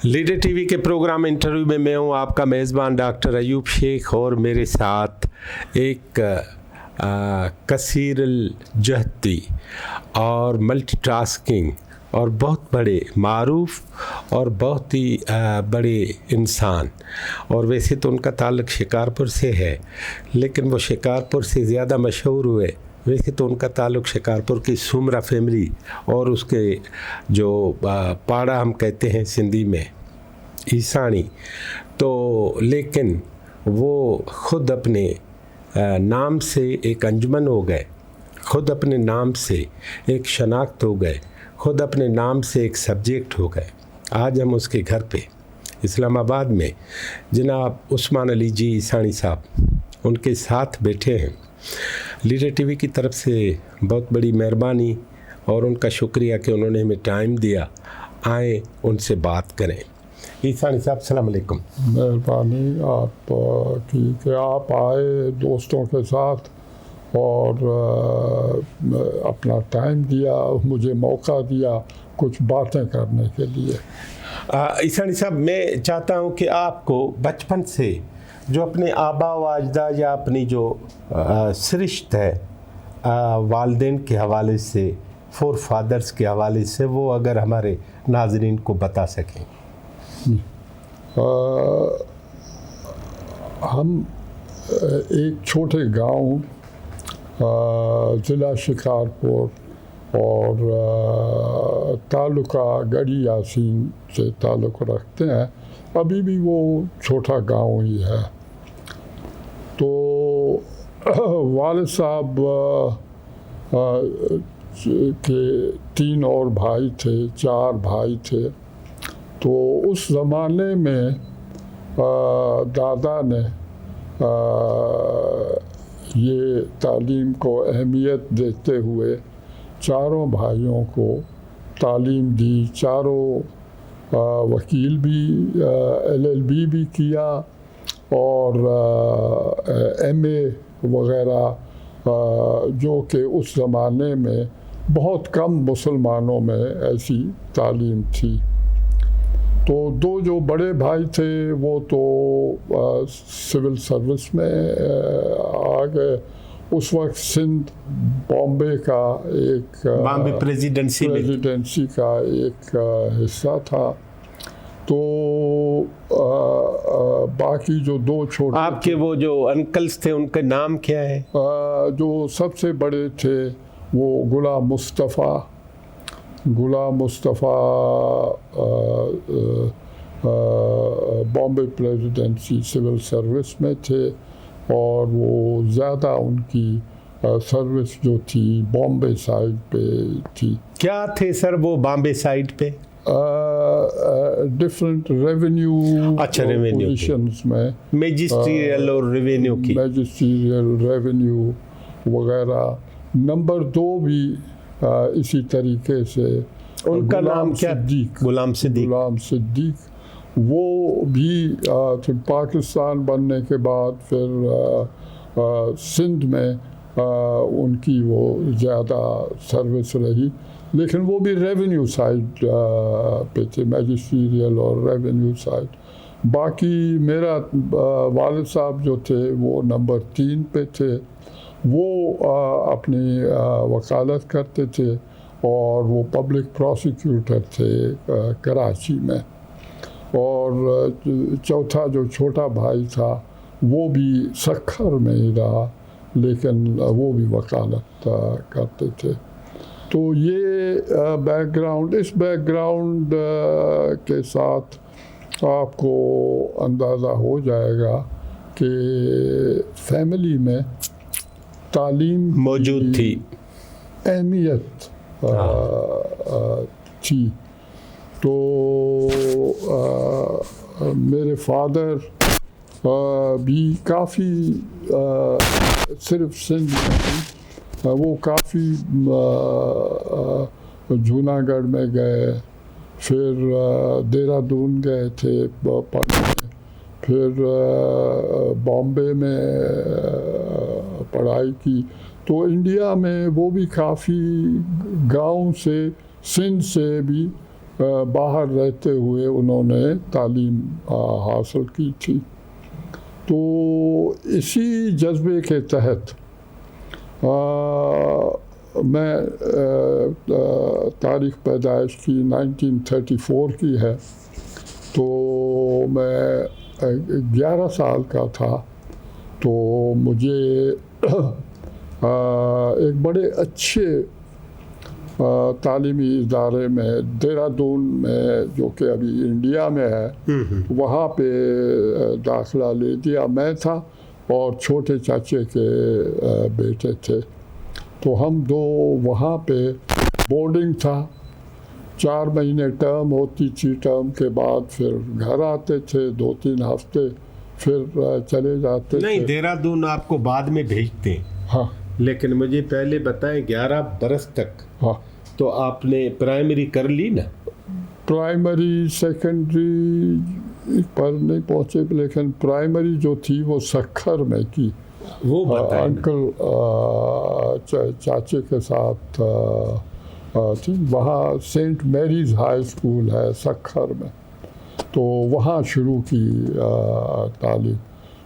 Leader TV के programme interview में मैं हूं आपका मेज़बान डॉक्टर अयूब शेख और मेरे साथ एक कसीरुल जहती और मल्टीटास्किंग और बहुत बड़े मारूफ और बहुत ही बड़े इंसान। और वैसे तो उनका ताल्लुक़ शिकारपुर से है, लेकिन वो शिकारपुर से ज़्यादा मशहूर हुए। वैसे तो उनका ताल्लुक़ शिकारपुर की सुमरा फैमिली और उसके जो पाड़ा हम कहते हैं सिंधी में ईसानी, तो लेकिन वो ख़ुद अपने नाम से एक अंजुमन हो गए, ख़ुद अपने नाम से एक शनाख्त हो गए, ख़ुद अपने नाम से एक सब्जेक्ट हो गए। आज हम उसके घर पे इस्लामाबाद में जनाब उस्मान अली जी ईसानी साहब उनके साथ बैठे हैं। लीडर टीवी की तरफ से बहुत बड़ी मेहरबानी और उनका शुक्रिया कि उन्होंने हमें टाइम दिया, आए उनसे बात करें। ईसानी साहब सलाम अलैकुम। मेहरबानी आप की कि आप आए दोस्तों के साथ और अपना टाइम दिया, मुझे मौका दिया कुछ बातें करने के लिए। ईसानी साहब, मैं चाहता हूं कि आपको बचपन से जो अपने आबा व अजदा या अपनी जो सरिश्त है वालदेन के हवाले से, फोर फादर्स के हवाले से, वो अगर हमारे नाजरीन को बता सकें। हम एक छोटे गांव ज़िला शिकारपुर और तालुका गढ़ी यासीन से ताल्लुक़ रखते हैं। अभी भी वो छोटा गांव ही है। तो वालिद साहब के 3 और भाई थे, 4 भाई थे। तो उस ज़माने में दादा ने ये तालीम को अहमियत देते हुए चारों भाइयों को तालीम दी। चारों वकील भी LLB भी किया और MA वग़ैरह, जो कि उस ज़माने में बहुत कम मुसलमानों में ऐसी तालीम थी। तो 2 जो बड़े भाई थे वो तो सिविल सर्विस में आ गए। उस वक्त सिंध बॉम्बे का एक बॉम्बे प्रेसिडेंसी का एक हिस्सा था। तो बाकी जो 2 छोटे, आपके वो जो अंकल्स थे उनका नाम क्या है? जो सबसे बड़े थे वो Ghulam Mustafa Bombay Presidency civil service में थे और वो ज़्यादा उनकी सर्विस जो थी बॉम्बे साइड पे थी। क्या थे सर वो बॉम्बे साइड पे? डिफरेंट रेवेन्यू पोजीशंस में, मैजिस्ट्रियल और रेवेन्यू की, मैजिस्ट्रियल रेवेन्यू वगैरह। नंबर 2 भी इसी तरीके से। उनका नाम क्या? गुलाम सिद्दीक। वो भी फिर पाकिस्तान बनने के बाद फिर सिंध में उनकी वो ज़्यादा सर्विस रही, लेकिन वो भी रेवेन्यू साइड पे थे, मैजिस्ट्रियल और रेवेन्यू साइड। बाकी मेरा वालिद साहब जो थे वो नंबर 3 पे थे। वो अपनी वकालत करते थे और वो पब्लिक प्रोसिक्यूटर थे कराची में। और चौथा जो छोटा भाई था वो भी सक्खर में ही रहा, लेकिन वो भी वकालत करते थे। तो ये बैकग्राउंड, इस बैकग्राउंड के साथ आपको अंदाज़ा हो जाएगा कि फैमिली में तालीम मौजूद थी, अहमियत थी। तो मेरे फादर भी काफ़ी सिर्फ सिंध में, वो काफ़ी जूनागढ़ में गए, फिर देहरादून गए थे पढ़ने, फिर बॉम्बे में पढ़ाई की। तो इंडिया में वो भी काफ़ी गांव से, सिंध से भी बाहर रहते हुए उन्होंने तालीम हासिल की थी। तो इसी जज्बे के तहत मैं तारीख़ पैदाइश की 1934 की है, तो मैं 11 साल का था। तो मुझे एक बड़े अच्छे तालीमी इदारे में देहरादून में, जो कि अभी इंडिया में है, वहाँ पे दाखिला ले दिया। मैं था और छोटे चाचे के बेटे थे, तो हम दो वहाँ पे बोर्डिंग था। 4 महीने टर्म होती थी, टर्म के बाद फिर घर आते थे 2-3 हफ्ते, फिर चले जाते थे। नहीं, देहरादून आपको बाद में भेजते हैं। हाँ, लेकिन मुझे पहले बताएं, 11 बरस तक हाँ, तो आपने प्राइमरी कर ली ना? प्राइमरी सेकेंडरी पर नहीं पहुँचे, लेकिन प्राइमरी जो थी वो सक्खर में की। वो बताएं। अंकल चाचे के साथ थी। वहाँ सेंट मैरीज हाई स्कूल है सक्खर में, तो वहाँ शुरू की तालीम।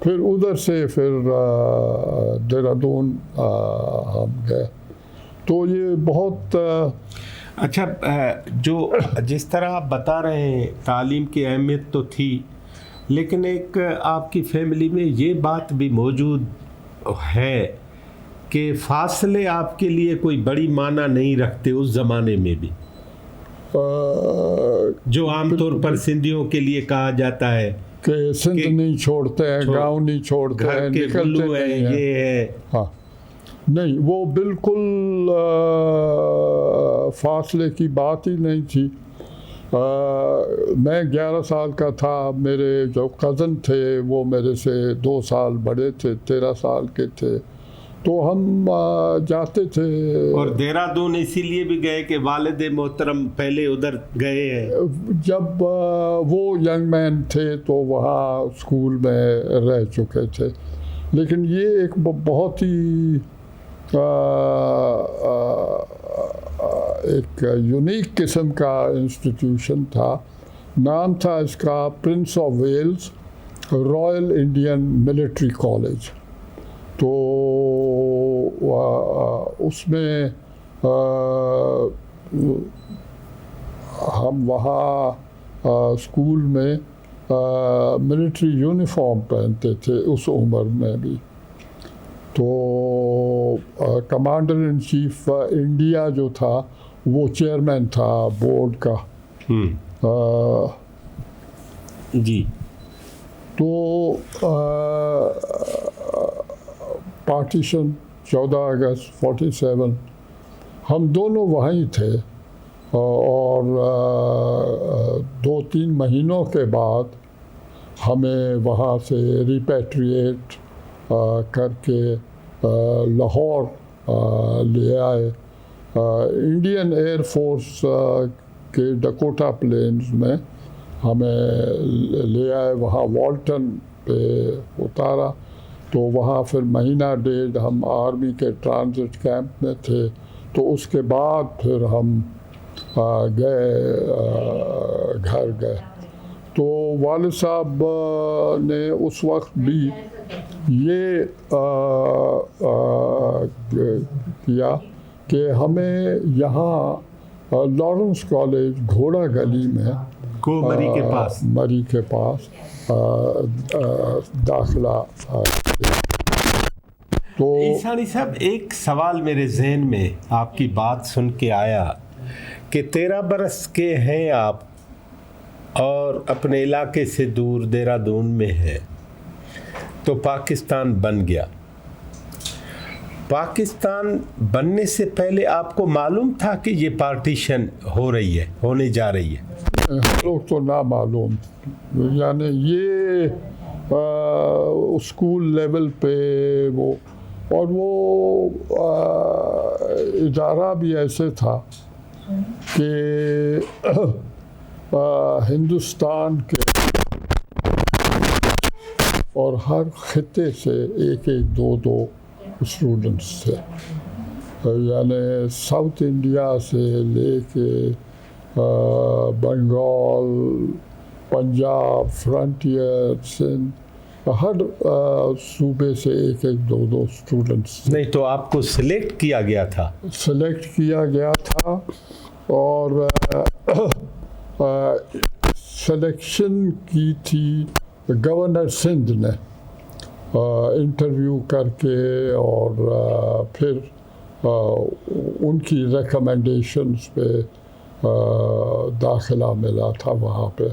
फिर उधर से फिर देहरादून हम गए। तो ये बहुत अच्छा, जो जिस तरह आप बता रहे हैं, तालीम की अहमियत तो थी, लेकिन एक आपकी फैमिली में ये बात भी मौजूद है कि फासले आपके लिए कोई बड़ी माना नहीं रखते उस ज़माने में भी, जो आमतौर पर सिंधियों के लिए कहा जाता है कि सिंध नहीं छोड़ते हैं, गांव नहीं छोड़ते हैं, निकलते नहीं हैं। ये है। हाँ, नहीं, वो बिल्कुल फासले की बात ही नहीं थी। मैं 11 साल का था, मेरे जो कज़न थे वो मेरे से 2 साल बड़े थे, 13 साल के थे, तो हम जाते थे। और देहरादून इसीलिए भी गए कि वालिद मोहतरम पहले उधर गए हैं। जब वो यंग मैन थे तो वहाँ स्कूल में रह चुके थे, लेकिन ये एक बहुत ही एक यूनिक किस्म का इंस्टीट्यूशन था। नाम था इसका Prince of Wales Royal Indian Military College. तो उसमें हम वहाँ स्कूल में मिलिट्री यूनिफॉर्म पहनते थे उस उम्र में भी। तो कमांडर इन चीफ इंडिया जो था वो चेयरमैन था बोर्ड का। जी। तो पार्टीशन 14 अगस्त 47 हम दोनों वहीं थे, और 2-3 महीनों के बाद हमें वहाँ से रिपैट्रिएट करके लाहौर ले आए। इंडियन एयर फोर्स के डकोटा प्लेन्स में हमें ले आए, वहाँ वॉल्टन पे उतारा। तो वहाँ फिर महीना डेढ़ हम आर्मी के ट्रांजिट कैंप में थे। तो उसके बाद फिर हम गए, घर गए। तो वालिद साहब ने उस वक्त भी ये किया कि हमें यहाँ लॉरेंस कॉलेज घोड़ा गली में मरी के पास दाखिला। तो ईसानी साहब, एक सवाल मेरे जहन में आपकी बात सुन के आया कि 13 बरस के हैं आप और अपने इलाके से दूर देहरादून में है, तो पाकिस्तान बन गया। पाकिस्तान बनने से पहले आपको मालूम था कि ये पार्टीशन हो रही है, होने जा रही है? लोग तो ना मालूम, यानी ये स्कूल लेवल पे वो, और वो इदारा भी ऐसे था कि हिंदुस्तान के और हर खिते से एक दो स्टूडेंट्स थे, यानी साउथ इंडिया से लेके बंगाल, पंजाब, फ्रंटियर, सिंध, हर सूबे से एक एक दो दो स्टूडेंट्स नहीं तो आपको सिलेक्ट किया गया था? सेलेक्ट किया गया था और सिलेक्शन की थी गवर्नर सिंध ने इंटरव्यू करके और फिर उनकी रिकमेंडेशंस पे दाखिला मिला था वहाँ पे।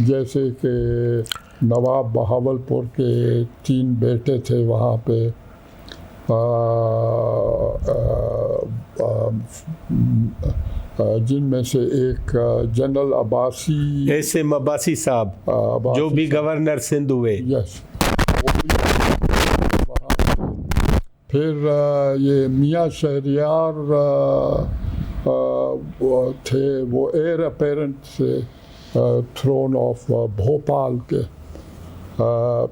जैसे कि नवाब बहावलपुर के 3 बेटे थे वहाँ पे, जिनमें से एक जनरल अब्बासी, ऐसे अब्बासी साहब अब्बासी जो भी गवर्नर सिंध हुए। यस, फिर ये मियाँ शहरियार थे, वो एयर अपेरेंट से थ्रोन ऑफ भोपाल के।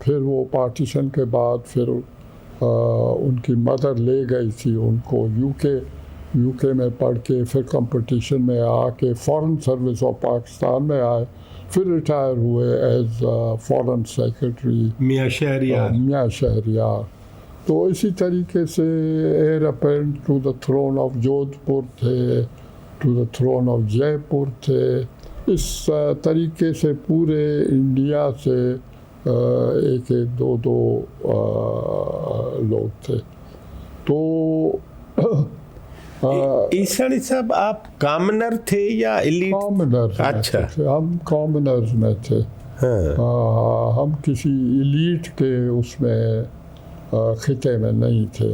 फिर वो पार्टीशन के बाद फिर उनकी मदर ले गई थी उनको यूके में पढ़ के, फिर कंपटीशन में आके फॉरेन सर्विस ऑफ पाकिस्तान में आए, फिर रिटायर हुए एज फॉरेन सेक्रेटरी मियाँ शहरियार। तो इसी तरीके से heir apparent to the throne of Jodhpur थे, to the throne of Jaipur थे। इस तरीके से पूरे इंडिया से एक एक दो दो लोग थे। तो ईसानी साहब आप कॉमनर थे या एलीट? कॉमनर्स। अच्छा, हम कॉमनर्स में थे। हाँ। हम किसी एलीट के उसमें खिते में नहीं थे।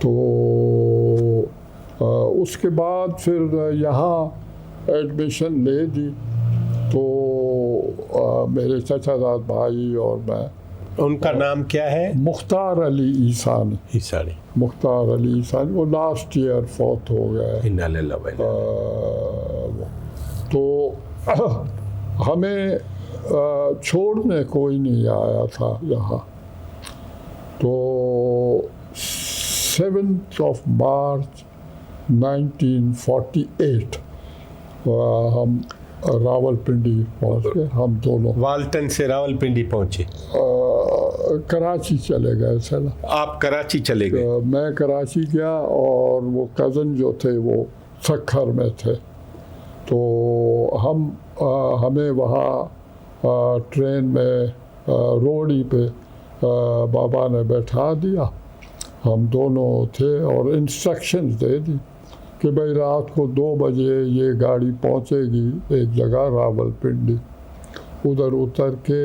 तो उसके बाद फिर यहाँ एडमिशन ले दी। तो मेरे चचाजाद भाई और मैं। उनका नाम क्या है? मुख्तार अली ईसानी। मुख्तार अली ईसानी, वो लास्ट ईयर फौत हो गए। इन्ना लिल्लाह व इन्ना तो हमें छोड़ने कोई नहीं आया था यहाँ। तो 7th of March 1948 हम रावलपिंडी पहुँच गए। हम दोनों वाल्टन से रावलपिंडी पहुँचे? कराची चले गए। चला, आप कराची चले गए? मैं कराची गया और वो कज़न जो थे वो सक्खर में थे। तो हमें वहाँ ट्रेन में रोडी पे बाबा ने बैठा दिया। हम दोनों थे और इंस्ट्रक्शंस दे दी कि भाई रात को 2 बजे ये गाड़ी पहुंचेगी एक जगह रावलपिंडी। उधर उतर के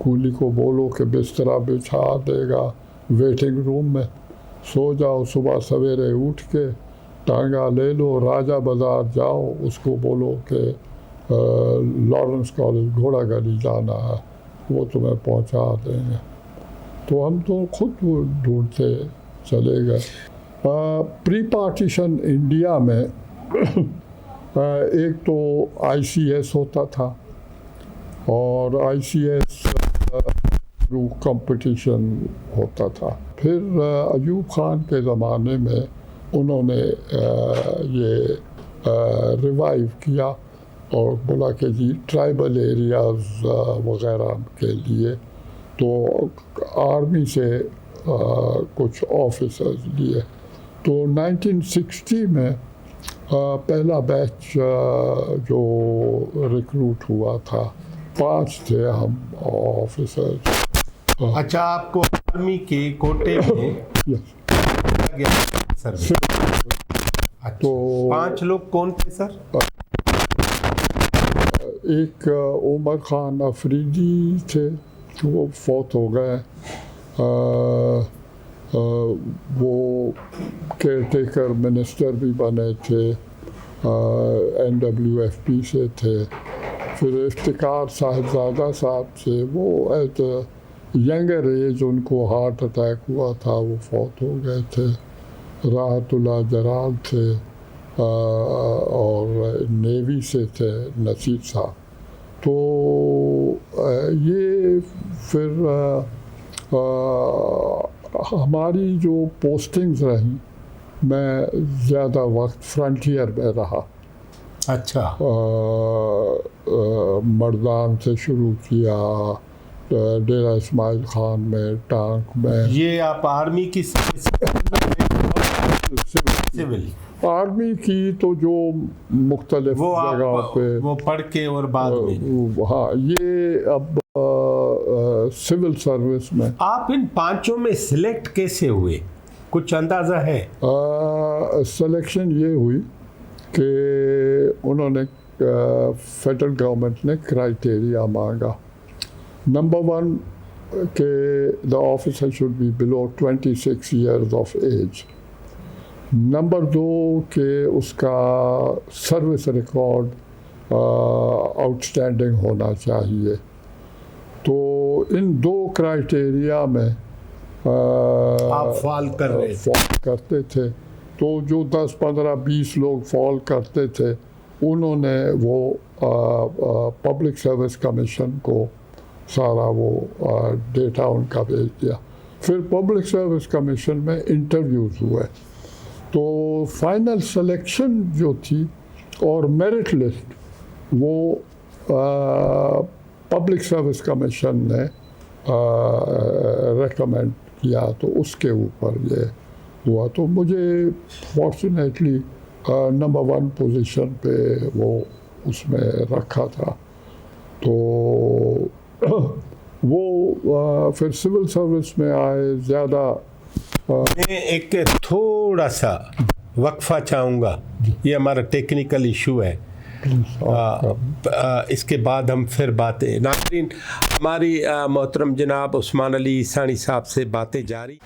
कूली को बोलो कि बिस्तरा बिछा देगा वेटिंग रूम में, सो जाओ। सुबह सवेरे उठ के टांगा ले लो, राजा बाज़ार जाओ, उसको बोलो कि लॉरेंस कॉलेज घोड़ा गली जाना है, वो तुम्हें पहुंचा देंगे। तो हम तो खुद ढूंढते चले गए। प्री पार्टीशन इंडिया में एक तो ICS होता था और ICS थ्रू कंपटीशन होता था। फिर अयूब खान के ज़माने में उन्होंने ये रिवाइव किया और बोला कि जी ट्राइबल एरियाज़ वगैरह के लिए तो आर्मी से कुछ ऑफिसर्स लिए। तो 1960 में पहला बैच जो रिक्रूट हुआ था, 5 थे हम ऑफिसर्स। अच्छा, आपको आर्मी के कोटे में गया सर्विस? अच्छा, तो 5 लोग कौन थे सर? एक उमर खान अफरीदी थे, वो फौत हो गए। वो केयरटेकर मिनिस्टर भी बने थे, NWFP से थे। फिर इफ्तिकार साहिबजादा साहब थे, वो एट यंगर एज उनको हार्ट अटैक हुआ था, वो फौत हो गए थे। राहतुल्लाह जराल थे और नेवी से थे नसीब साहब। तो ये फिर हमारी जो पोस्टिंग्स रहीं, मैं ज़्यादा वक्त फ्रंटियर में रहा। अच्छा। मर्दान से शुरू किया, डेरा इस्माइल खान में, टांक में। ये आप आर्मी की सिविल आर्मी की तो जो मुख्तलिफ जगहों पे वो पढ़ के और बाद में। हाँ, ये अब सिविल सर्विस में। आप इन पांचों में सिलेक्ट कैसे हुए, कुछ अंदाजा है? सिलेक्शन ये हुई कि उन्होंने फेडरल गवर्नमेंट ने क्राइटेरिया मांगा। नंबर 1 के the officer should be below 26 years of age. Number 2 के उसका सर्विस रिकॉर्ड आउटस्टैंडिंग होना चाहिए। तो इन 2 क्राइटेरिया में आप फॉल कर रहे थे। फॉल करते थे। तो जो 10, 15, 20 लोग फॉल करते थे, उन्होंने वो पब्लिक सर्विस कमीशन को सारा वो डेटा उनका भेज दिया। फिर पब्लिक सर्विस कमीशन में इंटरव्यूज़ हुए। तो फाइनल सिलेक्शन जो थी और मेरिट लिस्ट वो पब्लिक सर्विस कमीशन ने रेकमेंड किया, तो उसके ऊपर ये हुआ। तो मुझे फॉर्चुनेटली नंबर 1 पोजीशन पे वो उसमें रखा था। तो वो फिर सिविल सर्विस में आए। ज़्यादा मैं एक थोड़ा सा वक्फा चाहूँगा, ये हमारा टेक्निकल इशू है। इसके बाद हम फिर बातें, नाज़रीन हमारी मोहतरम जनाब उस्मान अली ईसानी साहब से बातें जारी।